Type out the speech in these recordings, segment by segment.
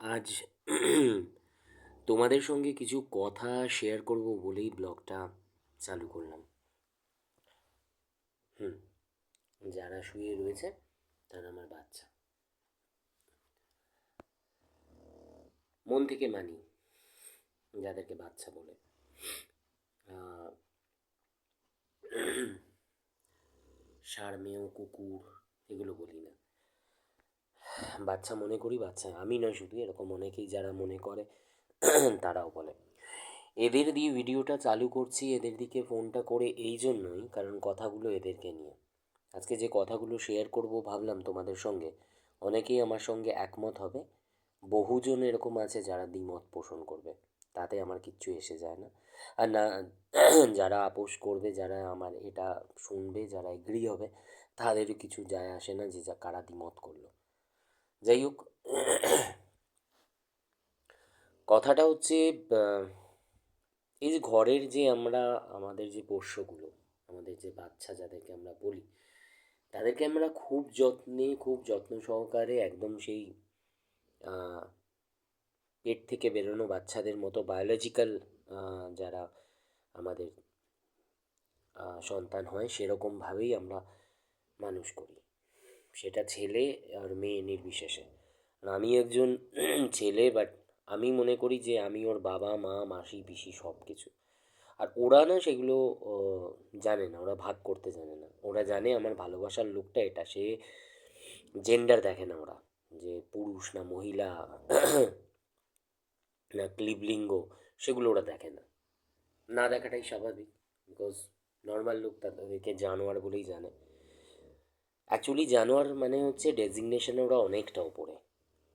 আজ তোমাদের সঙ্গে কিছু কথা শেয়ার করব বলেই ব্লগটা চালু করলাম। হুম যারা শুয়ে রয়েছে তারা আমার বাচ্চা। মন থেকে মানি যাদেরকে বাচ্চা বলে। আহ, ষাঁড় মেয় কুকুর এগুলো বলি না, বাচ্চা মনে করি। বাচ্চা আমি নয় শুধু, এরকম অনেকেই যারা মনে করে তারাও বলে। এদের দিয়ে ভিডিওটা চালু করছি, এদের দিকে ফোনটা করে এই জন্যই, কারণ কথাগুলো এদেরকে নিয়ে। আজকে যে কথাগুলো শেয়ার করব ভাবলাম তোমাদের সঙ্গে, অনেকেই আমার সঙ্গে একমত হবে, বহুজন এরকম আছে যারা দ্বিমত পোষণ করবে। তাতে আমার কিচ্ছু এসে যায় না। আর না, যারা আপোষ করবে, যারা আমার এটা শুনবে, যারা এগ্রি হবে, তাদেরও কিছু যায় আসে না যে যা কারা দ্বিমত করলো। যাই হোক, কথাটা হচ্ছে, আহ, এই যে ঘরের যে আমরা, আমাদের যে পোষ্যগুলো, আমাদের যে বাচ্চা যাদেরকে আমরা বলি, তাদেরকে আমরা খুব যত্নে, খুব যত্ন সহকারে, একদম সেই পেট থেকে বেরোনো বাচ্চাদের মতো বায়োলজিক্যাল যারা আমাদের সন্তান হয় সেরকমভাবেই আমরা মানুষ করি। সেটা ছেলে আর মেয়ে নির্বিশেষে। আর আমি একজন ছেলে, বাট আমি মনে করি যে আমি ওর বাবা মা মাসি পিসি সব কিছু। আর ওরা না সেগুলো জানে না, ওরা ভাগ করতে জানে না। ওরা জানে আমার ভালোবাসার লোকটা এটা, সে জেন্ডার দেখে না ওরা, যে পুরুষ না মহিলা না ক্লিবলিঙ্গ, সেগুলো ওরা দেখে না। না দেখাটাই স্বাভাবিক, বিকজ নর্মাল লোক তাদেরকে জানোয়ার বলেই জানে। অ্যাকচুয়ালি জানোয়ার মানে হচ্ছে ডেজিগনেশনে ওরা অনেকটা ওপরে,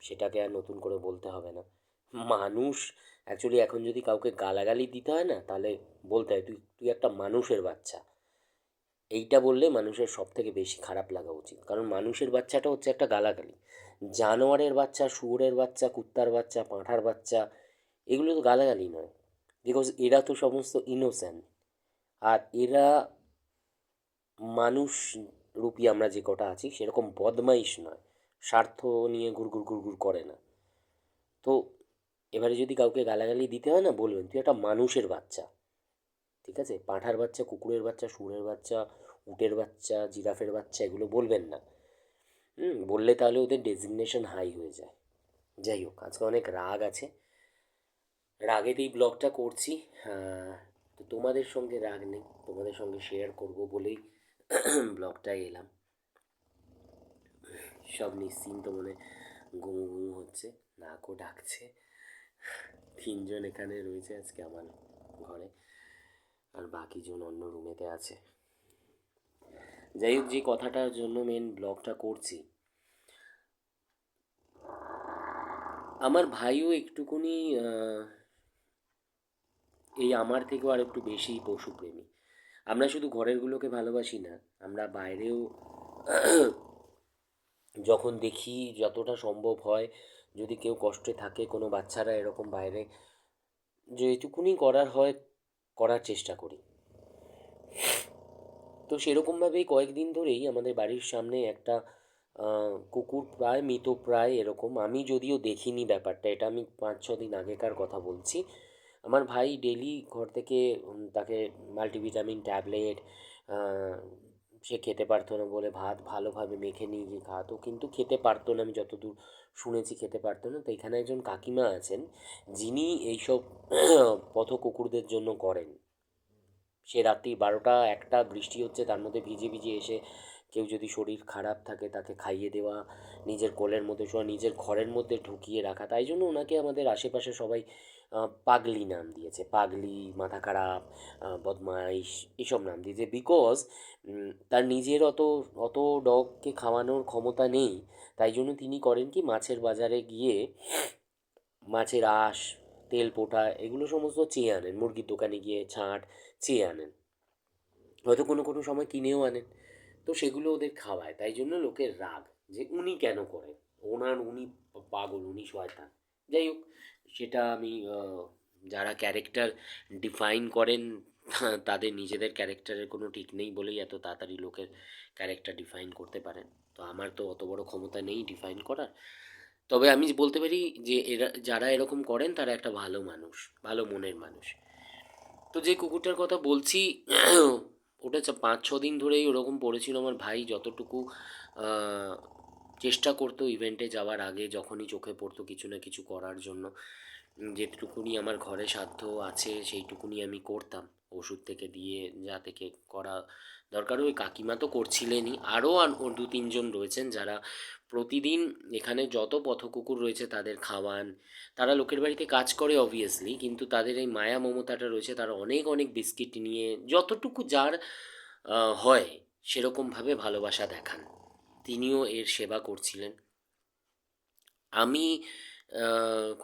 সেটাকে আর নতুন করে বলতে হবে না। মানুষ, অ্যাকচুয়ালি এখন যদি কাউকে গালাগালি দিতে হয় না, তাহলে বলতে হয় তুই তুই একটা মানুষের বাচ্চা। এইটা বললে মানুষের সব থেকে বেশি খারাপ লাগা উচিত, কারণ মানুষের বাচ্চাটা হচ্ছে একটা গালাগালি। জানোয়ারের বাচ্চা, শুয়োরের বাচ্চা, কুত্তার বাচ্চা, পাঁঠার বাচ্চা, এগুলো তো গালাগালি নয়, বিকজ এরা তো সমস্ত ইনোসেন্ট। আর এরা মানুষ রূপী আমরা যে কটা আছি সেরকম বদমাইশ নয়, স্বার্থ নিয়ে ঘুরঘুর ঘুরঘুর করে না। তো এবারে যদি কাউকে গালাগালি দিতে হয় না, বলবেন তুই একটা মানুষের বাচ্চা। ঠিক আছে? পাঁঠার বাচ্চা, কুকুরের বাচ্চা, শুঁড়ের বাচ্চা, উটের বাচ্চা, জিরাফের বাচ্চা, এগুলো বলবেন না। বললে তাহলে ওদের ডেজিগনেশন হাই হয়ে যায়। যাই হোক, আজকে অনেক রাগ আছে, রাগেতেই ব্লগটা করছি। আহ, তো তোমাদের সঙ্গে রাগ নেই, তোমাদের সঙ্গে শেয়ার করব বলেই ব্লগটায় এলাম। সব নিশ্চিন্ত মনে ঘুমু ঘুমু হচ্ছে, নাকও ডাকছে। তিনজন এখানে রয়েছে আজকে আমার ঘরে, আর বাকিজন অন্য রুমেতে আছে। যাই হোক, যে কথাটার জন্য মেন ব্লগটা করছি, আমার ভাইও একটুকুনি এই আমার থেকেও আর একটু বেশি পশুপ্রেমী। আমরা শুধু ঘরেরগুলোকে ভালোবাসি না, আমরা বাইরেও যখন দেখি, যতটা সম্ভব হয়, যদি কেউ কষ্টে থাকে, কোনো বাচ্চারা এরকম বাইরে, যেটুকুনি করার হয় করার চেষ্টা করি। তো সেরকমভাবেই কয়েকদিন ধরেই আমাদের বাড়ির সামনে একটা কুকুর প্রায় মৃতপ্রায় এরকম, আমি যদিও দেখিনি ব্যাপারটা, এটা আমি 5-6 দিন আগেকার কথা বলছি। আমার ভাই ডেলি ঘর থেকে তাকে মাল্টিভিটামিন ট্যাবলেট, সে খেতে পারতো না বলে ভাত ভালোভাবে মেখে নিয়ে গিয়ে খাওয়াতো, কিন্তু খেতে পারতো না, আমি যতদূর শুনেছি খেতে পারতো না। তো এখানে একজন কাকিমা আছেন যিনি এইসব পথ কুকুরদের জন্য করেন। সে রাত্রি 12টা 1টা বৃষ্টি হচ্ছে, তার মধ্যে ভিজে ভিজে এসে কেউ যদি শরীর খারাপ থাকে তাকে খাইয়ে দেওয়া, নিজের কোলের মধ্যে শোয়া, নিজের ঘরের মধ্যে ঢুকিয়ে রাখা। তাই জন্য ওনাকে আমাদের আশেপাশে সবাই পাগলি নাম দিয়েছে, পাগলি, মাথা খারাপ, বদমাইশ, এসব নাম দিয়েছে। বিকজ তার নিজের অত অত ডগকে খাওয়ানোর ক্ষমতা নেই। তাই জন্য তিনি করেন কি, মাছের বাজারে গিয়ে মাছের আঁশ, তেলপোঁটা, এগুলো সমস্ত চেয়ে আনেন, মুরগির দোকানে গিয়ে ছাঁট চেয়ে আনেন, হয়তো কোনো কোনো সময় কিনেও আনেন। তো সেগুলো ওদের খাওয়ায়, তাই জন্য লোকের রাগ যে উনি কেন করেন, উনি পাগল, উনি শয়তান। যাই হোক, সেটা আমি যারা ক্যারেক্টার ডিফাইন করেন তাদের নিজেদের ক্যারেক্টারের কোনো ঠিক নেই বলেই এত তাড়াতাড়ি লোকের ক্যারেক্টার ডিফাইন করতে পারেন। তো আমার তো অত বড় ক্ষমতা নেই ডিফাইন করার। তবে আমি বলতে পারি যে এরা যারা এরকম করেন তারা একটা ভালো মানুষ, ভালো মনের মানুষ। তো যে কুকুরটার কথা বলছি ওটা 5-6 দিন ধরেই ওরকম পড়েছিল। আমার ভাই যতটুকু আহ, চেষ্টা করতো ইভেন্টে যাওয়ার আগে, যখনই চোখে পড়তো কিছু না কিছু করার জন্য, যেটুকুনি আমার ঘরে সাধ্য আছে সেইটুকুনি আমি করতাম, ওষুধ থেকে দিয়ে যা থেকে করা দরকার। ওই কাকিমা তো করছিলেনই, আরও 2-3 জন রয়েছেন যারা প্রতিদিন এখানে যত পথকুকুর রয়েছে তাদের খাওয়ান। তারা লোকের বাড়িতে কাজ করে অবভিয়াসলি, কিন্তু তাদের এই মায়া মমতাটা রয়েছে, তারা অনেক অনেক বিস্কিট নিয়ে যতটুকু যার হয় সেরকমভাবে ভালোবাসা দেখান। তিনিও এর সেবা করছিলেন। আমি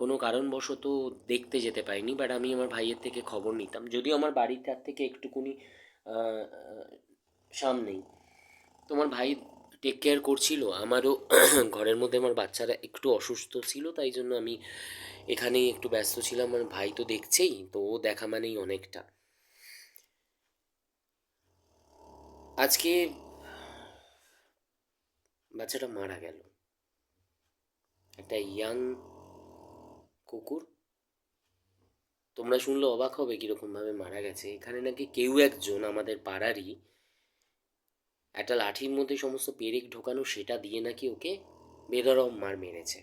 কোনো কারণবশত দেখতে যেতে পারিনি, বাট আমি আমার ভাইয়ের থেকে খবর নিতাম, যদিও আমার বাড়ির তার থেকে একটুকুনি আহ, আহ, সামনেই। তোমার ভাই টেক কেয়ার করছিল আমারও। ঘরের মধ্যে আমার বাচ্চারা একটু অসুস্থ ছিল, তাই জন্য আমি এখানেই একটু ব্যস্ত ছিলাম। আমার ভাই তো দেখছেই, তো ও দেখা মানেই অনেকটা। আজকে বাচ্চাটা মারা গেল, একটা ইয়াং কুকুর। তোমরা শুনলে অবাক হবে কীরকমভাবে মারা গেছে। এখানে নাকি কেউ একজন আমাদের পাড়ারই একটা লাঠির মধ্যে সমস্ত পেরেক ঢোকানো, সেটা দিয়ে নাকি ওকে বেধড়ক মার মেরেছে।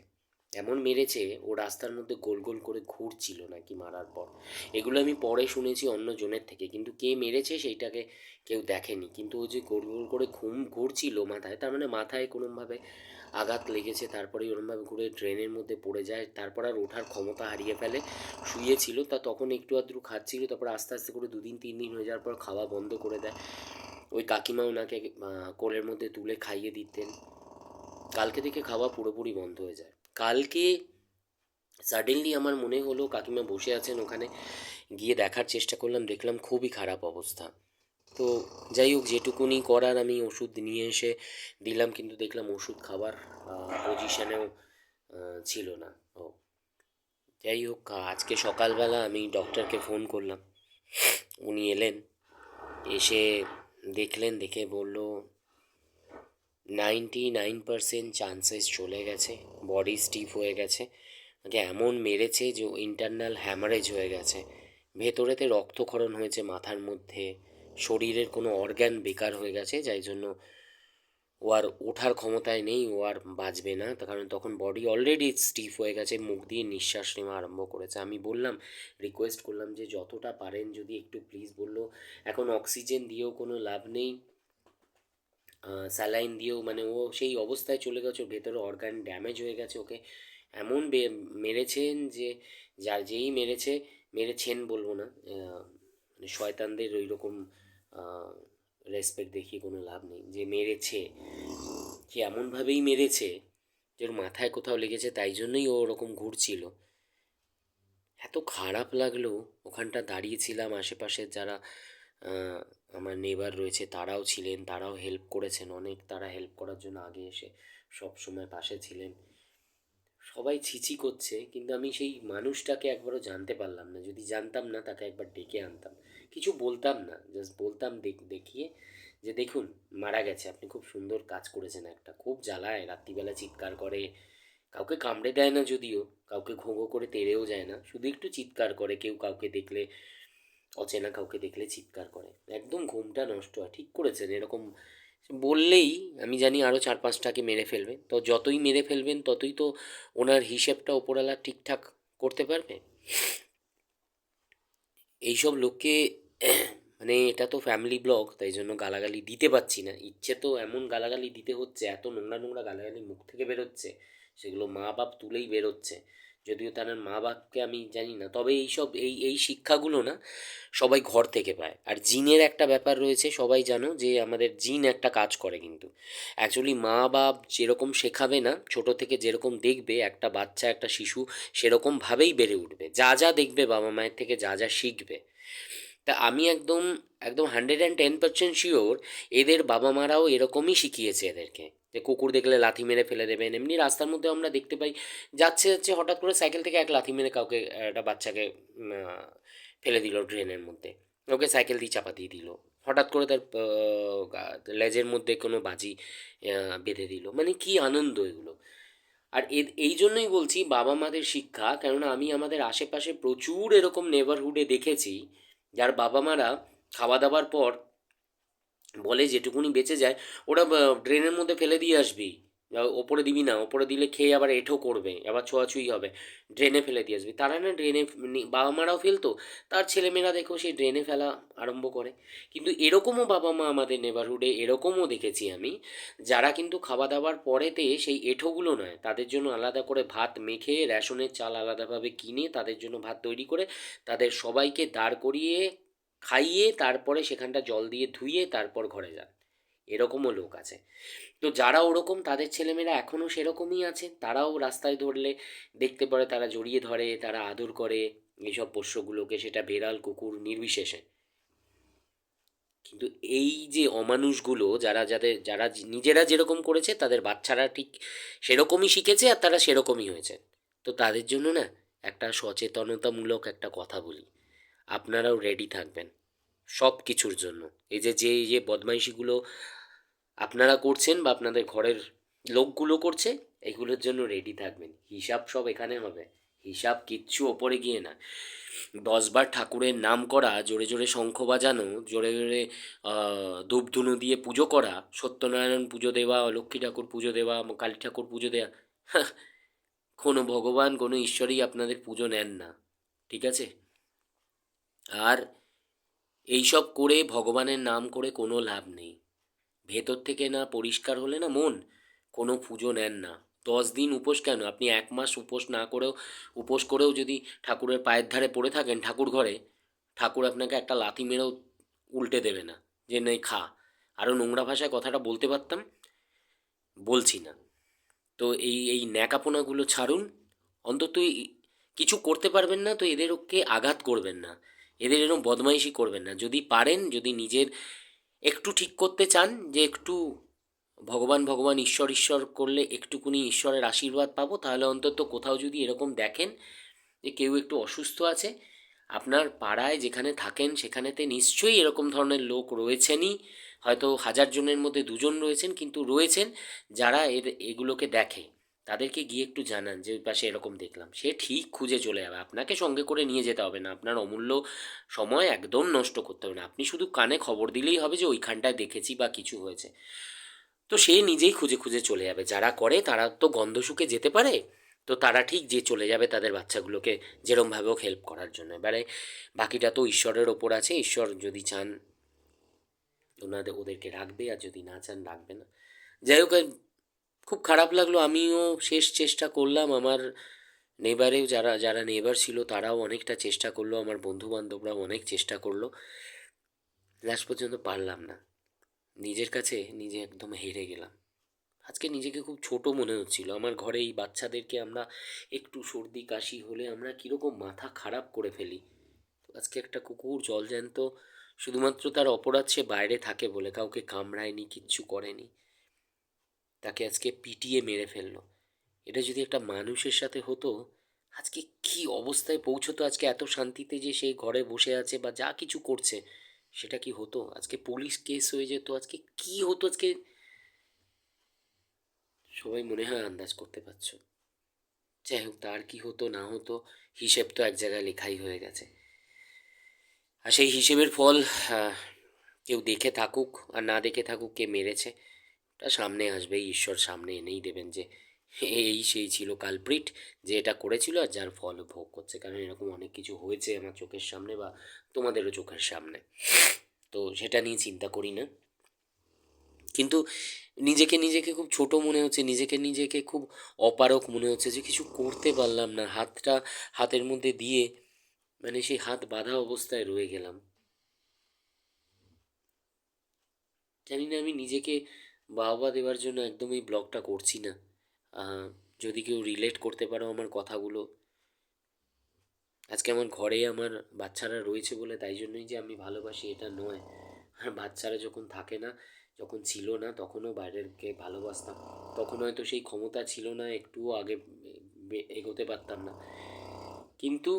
এমন মেরেছে ও রাস্তার মধ্যে গোল গোল করে ঘুরছিল নাকি মারার পর। এগুলো আমি পরে শুনেছি অন্য জনের থেকে, কিন্তু কে মেরেছে সেইটাকে কেউ দেখেনি। কিন্তু ও যে গোল গোল করে ঘুরছিল মাথায়, তার মানে মাথায় কোনোভাবে আঘাত লেগেছে, তারপরেই ওরমভাবে ঘুরে ড্রেনের মধ্যে পড়ে যায়, তারপর আর ওঠার ক্ষমতা হারিয়ে ফেলে। শুয়েছিল তা তখন একটু আধটু খাচ্ছিল, তারপর আস্তে আস্তে করে 2 দিন 3 দিন হয়ে যাওয়ার পর খাওয়া বন্ধ করে দেয়। ওই কাকিমা ওনাকে কোলের মধ্যে তুলে খাইয়ে দিতেন। কালকে থেকে খাওয়া পুরোপুরি বন্ধ হয়ে যায়। কালকে সাডেনলি আমার মনে হলো কাকিমা বসে আছেন ওখানে, গিয়ে দেখার চেষ্টা করলাম, দেখলাম খুবই খারাপ অবস্থা। তো যাই হোক, যেটুকুনি করার আমি ওষুধ নিয়ে এসে দিলাম, কিন্তু দেখলাম ওষুধ খাবার পজিশনেও ছিল না ও। যাই হোক, আজকে সকালবেলা আমি ডক্টরকে ফোন করলাম, উনি এলেন, এসে দেখলেন, দেখে বলল 99% চান্সেস চলে গেছে, বডি স্টিফ হয়ে গেছে। যে এমন মেরেছে যে ইন্টারনাল হ্যামারেজ হয়ে গেছে, ভেতরেতে রক্তক্ষরণ হয়েছে মাথার মধ্যে, শরীরের কোনো অর্গ্যান বেকার হয়ে গেছে, যাই জন্য ও আর ওঠার ক্ষমতায় নেই, ও আর বাঁচবে না। তার কারণ তখন বডি অলরেডি স্টিফ হয়ে গেছে, মুখ দিয়ে নিঃশ্বাস নেওয়া আরম্ভ করেছে। আমি বললাম, রিকোয়েস্ট করলাম যে যতটা পারেন যদি একটু প্লিজ, বললো এখন অক্সিজেন দিয়েও কোনো লাভ নেই, স্যালাইন দিয়েও, মানে ও সেই অবস্থায় চলে গেছে, ওর ভেতরে অর্গান ড্যামেজ হয়ে গেছে। ওকে এমন মেরেছেন যে, যার যেই মেরেছে, মেরেছেন বলবো না, মানে শয়তানদের ওই রকম রেসপেক্ট দেখিয়ে কোনো লাভ নেই। যে মেরেছে সে এমনভাবেই মেরেছে যে ওর মাথায় কোথাও লেগেছে, তাই জন্যই ও ওরকম ঘুরছিল। এত খারাপ লাগলো। ওখানটা দাঁড়িয়েছিলাম, আশেপাশের যারা আহ, আমার নেবার রয়েছে তারাও ছিলেন, তারাও হেল্প করেছেন অনেক, তারা হেল্প করার জন্য আগে এসে সব সময় পাশে ছিলেন। সবাই ছিছি করছে, কিন্তু আমি সেই মানুষটাকে একবারও জানতে পারলাম না। যদি জানতাম না, তাকে একবার ডেকে আনতাম, কিছু বলতাম না, জাস্ট বলতাম দেখিয়ে যে দেখুন মারা গেছে, আপনি খুব সুন্দর কাজ করেছেন। একটা খুব জ্বালায়, রাত্রিবেলা চিৎকার করে, কাউকে কামড়ে দেয় না যদিও, কাউকে ঘো ঘো করে তেড়েও যায় না, শুধু একটু চিৎকার করে। কেউ কাউকে দেখলে, অচেনা কাউকে দেখলে চিৎকার করে, একদম ঘুমটা নষ্ট হয়। ঠিক করেছেন, এরকম বললেই আমি জানি আরও 4-5টাকে মেরে ফেলবে, তো যতই মেরে ফেলবেন ততই তো ওনার হিসেবটা ওপরওয়ালা ঠিকঠাক করতে পারবে। এইসব লোককে মানে এটা তো ফ্যামিলি ব্লগ, তাই জন্য গালাগালি দিতে পারছি না, ইচ্ছে তো এমন গালাগালি দিতে হচ্ছে, এত নোংরা নোংরা গালাগালি মুখ থেকে বেরোচ্ছে, সেগুলো মা বাপ তুলেই বেরোচ্ছে। যদিও তার মা বাপকে আমি জানি না, তবে এইসব এই এই শিক্ষাগুলো না সবাই ঘর থেকে পায়। আর জিনের একটা ব্যাপার রয়েছে, সবাই জানো যে আমাদের জিন একটা কাজ করে, কিন্তু অ্যাকচুয়ালি মা বাপ যেরকম শেখাবে না, ছোট থেকে যেরকম দেখবে একটা বাচ্চা, একটা শিশু সেরকমভাবেই বেড়ে উঠবে, যা যা দেখবে বাবা মায়ের থেকে, যা যা শিখবে। তা আমি একদম একদম 110% শিওর এদের বাবা মারাও এরকমই শিখিয়েছে এদেরকে, যে কুকুর দেখলে লাথি মেরে ফেলে দেবেন। এমনি রাস্তার মধ্যে আমরা দেখতে পাই, যাচ্ছে যাচ্ছে হঠাৎ করে সাইকেল থেকে এক লাথি মেরে কাউকে, একটা বাচ্চাকে ফেলে দিল ড্রেনের মধ্যে, ওকে সাইকেল দিয়ে চাপা দিয়ে দিল, হঠাৎ করে তার লেজের মধ্যে কোনো বাজি বেঁধে দিল। মানে কি আনন্দ এগুলো! আর এই জন্যই বলছি বাবা মাদের শিক্ষা, কেননা আমি আমাদের আশেপাশে প্রচুর এরকম নেবারহুডে দেখেছি যার বাবা মারা খাওয়া দাওয়ার পর বলে যেটুকুনি বেঁচে যায় ওরা ড্রেনের মধ্যে ফেলে দিয়ে আসবি, ওপরে দিবি না, ওপরে দিলে খেয়ে আবার এঁঠো করবে, আবার ছোঁয়াছুঁই হবে, ড্রেনে ফেলে দিয়ে আসবি। তারা না ড্রেনে, বাবা মারাও ফেলতো, তার ছেলেমেয়েরা দেখো সেই ড্রেনে ফেলা আরম্ভ করে। কিন্তু এরকমও বাবা মা আমাদের নেবারহুডে এরকমও দেখেছি আমি, যারা কিন্তু খাওয়া দাওয়ার পরেতে সেই এঁঠোগুলো নয়, তাদের জন্য আলাদা করে ভাত মেখে রেশনের চাল আলাদাভাবে কিনে তাদের জন্য ভাত তৈরি করে তাদের সবাইকে দাঁড় করিয়ে খাইয়ে তারপরে সেখানটা জল দিয়ে ধুইয়ে তারপর ঘরে যান। এরকমও লোক আছে। তো যারা ওরকম তাদের ছেলেমেয়েরা এখনও সেরকমই আছে, তারাও রাস্তায় ধরলে দেখতে পারে, তারা জড়িয়ে ধরে, তারা আদর করে এইসব পোষ্যগুলোকে, সেটা বেড়াল কুকুর নির্বিশেষে। কিন্তু এই যে অমানুষগুলো, যারা নিজেরা যেরকম করেছে তাদের বাচ্চারা ঠিক সেরকমই শিখেছে আর তারা সেরকমই হয়েছে। তো তাদের জন্য না একটা সচেতনতামূলক একটা কথা বলি, আপনারাও রেডি থাকবেন সব কিছুর জন্য। এই যে বদমাইশিগুলো আপনারা করছেন বা আপনাদের ঘরের লোকগুলো করছে, এগুলোর জন্য রেডি থাকবেন। হিসাব সব এখানে হবে, হিসাব কিচ্ছু ওপরে গিয়ে না। 10 বার ঠাকুরের নাম করা, জোরে জোরে শঙ্খ বাজানো, জোরে জোরে ধূপধুনো দিয়ে পুজো করা, সত্যনারায়ণ পুজো দেওয়া, লক্ষ্মী ঠাকুর পুজো দেওয়া, কালী ঠাকুর পুজো দেওয়া, কোনো ভগবান কোনো ঈশ্বরই আপনাদের পুজো নেন না, ঠিক আছে? আর এইসব করে ভগবানের নাম করে কোনো লাভ নেই। ভেতর থেকে না পরিষ্কার হলে না মন, কোনো পুজো নেন না। 10 দিন উপোস কেন, আপনি 1 মাস উপোস না করেও, উপোস করেও যদি ঠাকুরের পায়ের ধারে পড়ে থাকেন ঠাকুর ঘরে, ঠাকুর আপনাকে একটা লাথি মেরেও উল্টে দেবে না যে নেই খা। আরও নোংরা ভাষায় কথাটা বলতে পারতাম, বলছি না। তো এই ন্যাকাপোনাগুলো ছাড়ুন। অন্তত কিছু করতে পারবেন না তো এদেরকে আঘাত করবেন না, এদের এরকম বদমাইশি করবেন না। যদি পারেন, যদি নিজের একটু ঠিক করতে চান যে একটু ভগবান ভগবান ঈশ্বর ঈশ্বর করলে একটুকুনি ঈশ্বরের আশীর্বাদ পাবো, তাহলে অন্তত কোথাও যদি এরকম দেখেন যে কেউ একটু অসুস্থ আছে, আপনার পাড়ায় যেখানে থাকেন সেখানেতে নিশ্চয়ই এরকম ধরনের লোক রয়েছেনই। হয়তো 1000 জনের মধ্যে 2 জন রয়েছেন, কিন্তু রয়েছেন যারা এগুলোকে দেখে। তাদেরকে গিয়ে একটু জানান যে ওই পাশে এরকম দেখলাম, সে ঠিক খুঁজে চলে যাবে। আপনাকে সঙ্গে করে নিয়ে যেতে হবে না, আপনার অমূল্য সময় একদম নষ্ট করতে হবে না। আপনি শুধু কানে খবর দিলেই হবে যে ওইখানটায় দেখেছি বা কিছু হয়েছে, তো সে নিজেই খুঁজে খুঁজে চলে যাবে। যারা করে তারা তো গন্ধ শুকে যেতে পারে, তো তারা ঠিক যে চলে যাবে তাদের বাচ্চাগুলোকে যেরমভাবে হোক হেল্প করার জন্য। এবারে বাকিটা তো ঈশ্বরের ওপর আছে, ঈশ্বর যদি চান ওদেরকে রাখবে, আর যদি না চান রাখবে না। যাই হোক, খুব খারাপ লাগলো। আমিও শেষ চেষ্টা করলাম, আমার নেবারেও যারা যারা নেবার ছিল তারাও অনেকটা চেষ্টা করলো, আমার বন্ধু বান্ধবরাও অনেক চেষ্টা করলো, লাস্ট পর্যন্ত পারলাম না। নিজের কাছে নিজে একদম হেরে গেলাম। আজকে নিজেকে খুব ছোট মনে হচ্ছিল। আমার ঘরে এই বাচ্চাদেরকে আমরা একটু সর্দি কাশি হলে আমরা কীরকম মাথা খারাপ করে ফেলি। তো আজকে একটা কুকুর জলজ্যান্ত, শুধুমাত্র তার অপরাধ সে বাইরে থাকে বলে, কাউকে কামড়ায়নি, কিচ্ছু করেনি, তাকে আজকে পিটিয়ে মেরে ফেললো। এটা যদি একটা মানুষের সাথে হতো, আজকে কি অবস্থায় পৌঁছতো, আজকে এত শান্তিতে যে সে ঘরে বসে আছে বা যা কিছু করছে সেটা কি হতো, আজকে পুলিশ কেস হয়ে যেত, আজকে কি হতো আজকে। সবাই মনে হয় আন্দাজ করতে পারছো। যাই হোক, তার কি হতো না হতো, হিসেব তো এক জায়গায় লেখাই হয়ে গেছে। আর সেই হিসেবের ফল আহ, কেউ দেখে থাকুক আর না দেখে থাকুক, কে মেরেছে তা সামনে আসবেই, ঈশ্বর সামনে এনেই দেবেন যে এই সেই ছিল কালপ্রিট, যে এটা করেছিল আর যার ফল ভোগ করছে। কারণ এরকম অনেক কিছু হয়েছে আমার চোখের সামনে বা তোমাদেরও চোখের সামনে, তো সেটা নিয়ে চিন্তা করি না। কিন্তু নিজেকে নিজেকে খুব ছোট মনে হচ্ছে, নিজেকে নিজেকে খুব অপারক মনে হচ্ছে যে কিছু করতে পারলাম না, হাতটা হাতের মধ্যে দিয়ে মানে সেই হাত বাঁধা অবস্থায় রয়ে গেলাম। জানি না আমি নিজেকে বাহবা দেওয়ার জন্য একদম এই ব্লগটা করছি না। আহ, যদি কেউ রিলেট করতে পারো আমার কথাগুলো, আজকে আমার ঘরে আমার বাচ্চারা রয়েছে বলে তাই জন্যই যে আমি ভালোবাসি এটা নয়। আর বাচ্চারা যখন থাকে না, যখন ছিল না তখনও বাইরেরকে ভালোবাসতাম, তখন হয়তো সেই ক্ষমতা ছিল না, একটুও আগে এগোতে পারতাম না। কিন্তু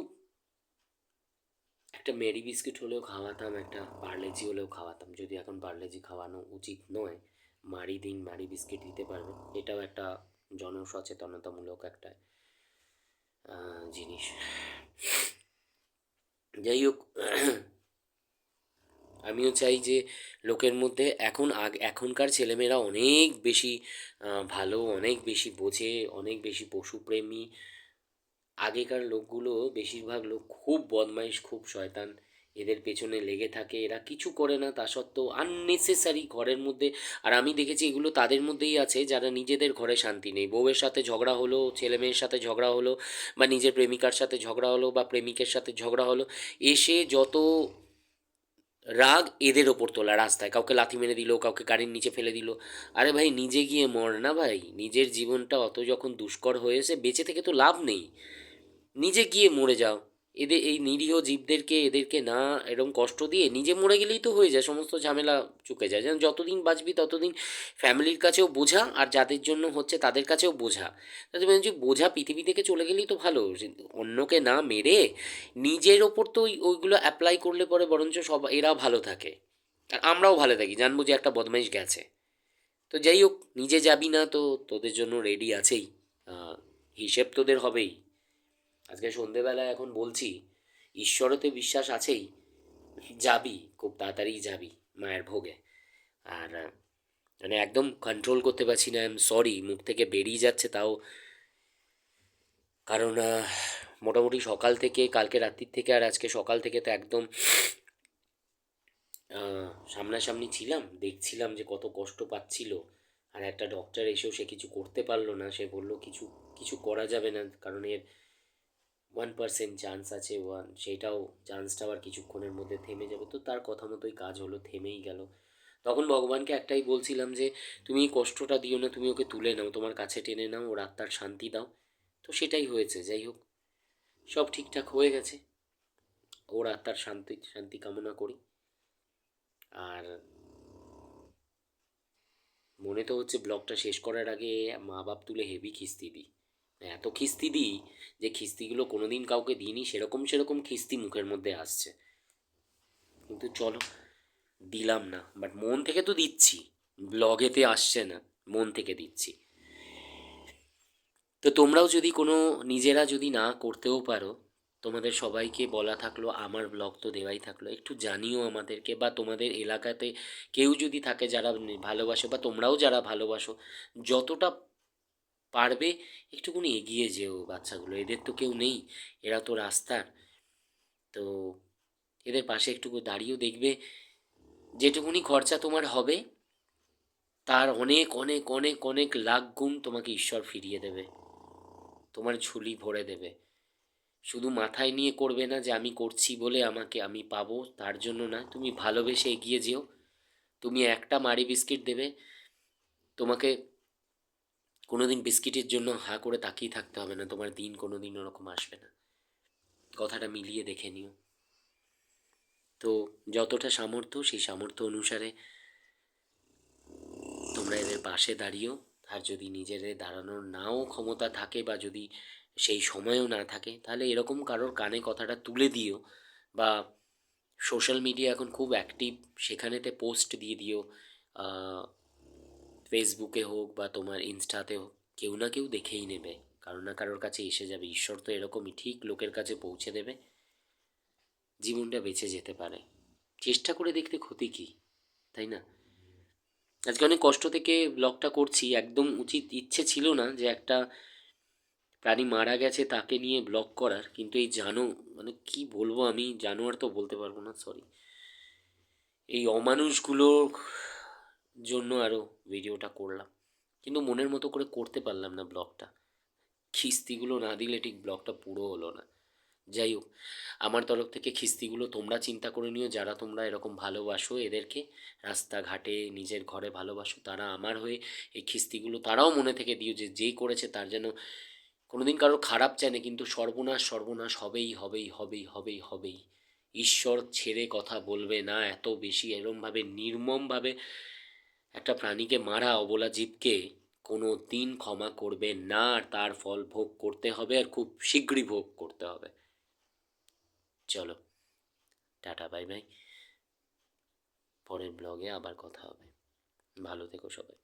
একটা মেরি বিস্কিট হলেও খাওয়াতাম, একটা পার্লেজি হলেও খাওয়াতাম। যদি এখন পার্লেজি খাওয়ানো উচিত নয়, মারি দিন মারি বিস্কিট দিতে পারবে, এটাও একটা জনসচেতনতামূলক একটা জিনিস। যাই হোক, আমিও চাই যে লোকের মধ্যে এখনকার ছেলেমেয়েরা অনেক বেশি ভালো, অনেক বেশি বোঝে, অনেক বেশি পশুপ্রেমী। আগেকার লোকগুলো, বেশিরভাগ লোক খুব বদমাইশ, খুব শয়তান, এদের পেছনে লেগে থাকে, এরা কিছু করে না, তা সত্ত্বেও আননেসেসারি ঘরের মধ্যে। আর আমি দেখেছি এগুলো তাদের মধ্যেই আছে যারা নিজেদের ঘরে শান্তি নেই। বউয়ের সাথে ঝগড়া হলো, ছেলে মেয়ের সাথে ঝগড়া হলো, বা নিজের প্রেমিকার সাথে ঝগড়া হলো, বা প্রেমিকের সাথে ঝগড়া হলো, এসে যত রাগ এদের ওপর তোলা, রাস্তায় কাউকে লাথি মেরে দিল, কাউকে গাড়ির নিচে ফেলে দিল। আরে ভাই, নিজে গিয়ে মর না ভাই। নিজের জীবনটা অত যখন দুষ্কর হয়েছে, বেঁচে থেকে তো লাভ নেই, নিজে গিয়ে মরে যাও। এদের এই নিরীহ জীবদেরকে, এদেরকে না এরকম কষ্ট দিয়ে নিজে মরে গেলেই তো হয়ে যায়, সমস্ত ঝামেলা চুকে যায়। যেন যতদিন বাঁচবি ততদিন ফ্যামিলির কাছেও বোঝা, আর যাদের জন্য হচ্ছে তাদের কাছেও বোঝা। তাদের মানে যে বোঝা পৃথিবী থেকে চলে গেলেই তো ভালো। অন্যকে না মেরে নিজের ওপর তো ওইগুলো অ্যাপ্লাই করলে পরে বরঞ্চ সব এরা ভালো থাকে, আর আমরাও ভালো থাকি, জানবো যে একটা বদমাইশ গেছে। তো যাই হোক, নিজে যাবি না তো তোদের জন্য রেডি আছেই, হিসেব তোদের হবেই। আজকে সন্ধেবেলায় এখন বলছি, ঈশ্বরেতে বিশ্বাস আছেই, যাবি, খুব তাড়াতাড়ি যাবি মায়ের ভোগে। আর মানে একদম কন্ট্রোল করতে পারছি না, আই এম সরি, মুখ থেকে বেরিয়ে যাচ্ছে তাও। কারণ মোটামুটি সকাল থেকে, কালকে রাত্রির থেকে আর আজকে সকাল থেকে তো একদম সামনাসামনি ছিলাম, দেখছিলাম যে কত কষ্ট পাচ্ছিল। আর একটা ডক্টর এসেও সে কিছু করতে পারলো না, সে বললো কিছু কিছু করা যাবে না, কারণ এর 1% চান্স আছে, সেইটাও চান্সটা আবার কিছুক্ষণের মধ্যে থেমে যাবে। তো তার কথা মতোই কাজ হলো, থেমেই গেল। তখন ভগবানকে একটাই বলছিলাম যে তুমি এই কষ্টটা দিও না, তুমি ওকে তুলে নাও, তোমার কাছে টেনে নাও, ওর আত্মার শান্তি দাও। তো সেটাই হয়েছে। যাই হোক, সব ঠিকঠাক হয়ে গেছে। ওর আত্মার শান্তি শান্তি কামনা করি। আর মনে তো হচ্ছে ব্লগটা শেষ করার আগে মা বাপ তুলে হেভি খিস্তি দিই। এত খিস্তি দিই যে খিস্তিগুলো কোনোদিন কাউকে দিইনি, সেরকম সেরকম খিস্তি মুখের মধ্যে আসছে। কিন্তু চলো, দিলাম না, বাট মন থেকে তো দিচ্ছি। ব্লগেতে আসছে না, মন থেকে দিচ্ছি। তো তোমরাও যদি কোনো, নিজেরা যদি না করতেও পারো, তোমাদের সবাইকে বলা থাকলো, আমার ব্লগ তো দেওয়াই থাকলো, একটু জানিও আমাদেরকে, বা তোমাদের এলাকাতে কেউ যদি থাকে যারা ভালোবাসো, বা তোমরাও যারা ভালোবাসো, যতটা পারবে একটুকুনি এগিয়ে যেও বাচ্চাগুলো, এদের তো কেউ নেই, এরা তো রাস্তার। তো এদের পাশে একটু দাঁড়িয়েও দেখবে, যেটুকুনি খরচা তোমার হবে তার অনেক অনেক অনেক অনেক লাখ গুণ তোমাকে ঈশ্বর ফিরিয়ে দেবে, তোমার ঝুলি ভরে দেবে। শুধু মাথায় নিয়ে করবে না যে আমি করছি বলে আমি পাবো, তার জন্য না, তুমি ভালোবেসে এগিয়ে যেও। তুমি একটা মারি বিস্কিট দেবে, তোমাকে কোনোদিন বিস্কিটের জন্য হাঁ করে তাকিয়ে থাকতে হবে না, তোমার দিন কোনোদিন ওরকম আসবে না। কথাটা মিলিয়ে দেখে নিও। তো যতটা সামর্থ্য, সেই সামর্থ্য অনুসারে তোমরা এদের পাশে দাঁড়িয়েও। আর যদি নিজেদের দাঁড়ানোর নাও ক্ষমতা থাকে, বা যদি সেই সময়ও না থাকে, তাহলে এরকম কারোর কানে কথাটা তুলে দিও। বা সোশ্যাল মিডিয়া এখন খুব অ্যাক্টিভ, সেখানেতে পোস্ট দিয়ে দিও। ফেসবুকে হোক বা তোমার ইনস্টাতে হোক, কেউ না কেউ দেখেই নেবে, কারো না কারোর কাছে এসে যাবে। ঈশ্বর তো এরকমই, ঠিক লোকের কাছে পৌঁছে দেবে, জীবনটা বেঁচে যেতে পারে। চেষ্টা করে দেখতে ক্ষতি কী, তাই না? আজকে অনেক কষ্ট থেকে ব্লগটা করছি, একদম উচিত ইচ্ছে ছিল না যে একটা প্রাণী মারা গেছে তাকে নিয়ে ব্লগ করার, কিন্তু এই মানে কি বলবো, আমি জানোয়ার তো বলতে পারবো না, সরি, এই অমানুষগুলোর জন্য আরও ভিডিওটা করলাম, কিন্তু মনের মতো করে করতে পারলাম না ব্লগটা। খিস্তিগুলো না দিলে ঠিক ব্লগটা পুরো হলো না। যাই হোক, আমার তরফ থেকে খিস্তিগুলো তোমরা চিন্তা করে নিও, যারা তোমরা এরকম ভালোবাসো এদেরকে, রাস্তাঘাটে নিজের ঘরে ভালোবাসো, তারা আমার হয়ে এই খিস্তিগুলো তারাও মনে থেকে দিও, যে যেই করেছে তার যেন কোনোদিন কারোর খারাপ চায় না, কিন্তু সর্বনাশ সর্বনাশ হবেই হবেই হবেই হবেই হবেই। ঈশ্বর ছেড়ে কথা বলবে না এত বেশি, এরমভাবে নির্মমভাবে একটা প্রাণীকে মারা, অবলা জীবকে কোনো দিন ক্ষমা করবে না, আর তার ফল ভোগ করতে হবে, আর খুব শীঘ্রই ভোগ করতে হবে। চলো, টাটা, বাই বাই। পরের ব্লগে আবার কথা হবে। ভালো থেকো সবাই।